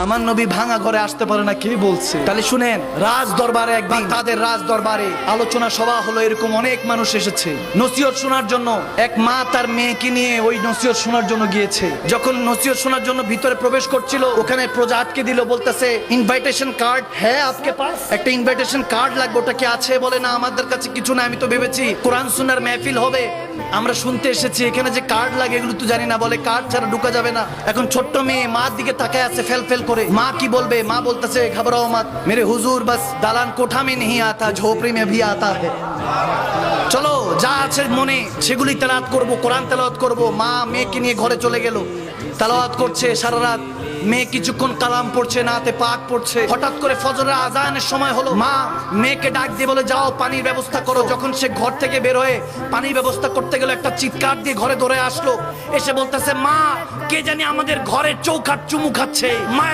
আমার নবী ভাঙা ঘরে আসতে পারে না, কে বলছে? তাহলে শুনেন, রাজ দরবারে একদিন তাদের রাজ দরবারে আলোচনা সভা হলো। এরকম অনেক মানুষ এসেছে নসিহত শোনার জন্য। এক মা তার মেয়েকে নিয়ে ওই নসিহত শোনার জন্য গিয়েছে। যখন নসিহত শোনার জন্য ভিতরে প্রবেশ করছিল, ওখানে প্রজা আটকে দিল, বলতেছে ইনভাইটেশন কার্ড হ্যাঁ আপকে পাস? একটা ইনভাইটেশন কার্ড লাগবে, ওটা কি আছে? বলে না, আমাদের কাছে কিছু না, আমি তো ভেবেছি কোরআন সুন্নাহর মেহফিল হবে, আমরা শুনতে এসেছি, এখানে যে কার্ড লাগে এগুলো তো জানি না। বলে কার্ড ছাড়া ঢুকা যাবে না। এখন ছোট্ট মেয়ে মার দিকে তাকায় আছে ফেল ফেল করে। মা কি বলবে? মা বলতেছে ঘবরাও মত মেরে হুজুর, বাস দালান কোঠা মে नहीं आता झोपड़ी में भी आता है। চলো যা আছে মনে সেগুলি তেলাওয়াত করব, কোরআন তেলাওয়াত করব। মা মেয়েকে নিয়ে ঘরে চলে গেল, তেলাওয়াত করছে সারা রাত। মেয়ে কিছুক্ষণ কালাম পড়ছে, নাতে পাক পড়ছে। হঠাৎ করে ফজরের আজানের সময় হলো। মা মেয়েকে ডাক দিয়ে বলে যাও পানির ব্যবস্থা করো। যখন সে ঘর থেকে বের হয়ে পানির ব্যবস্থা করতে গেল, একটা চিৎকার দিয়ে ঘরে দৌড়ে আসলো। এসে বলতেছে মা, কে জানি আমাদের ঘরের চৌকাঠ চুমু খাচ্ছে। মা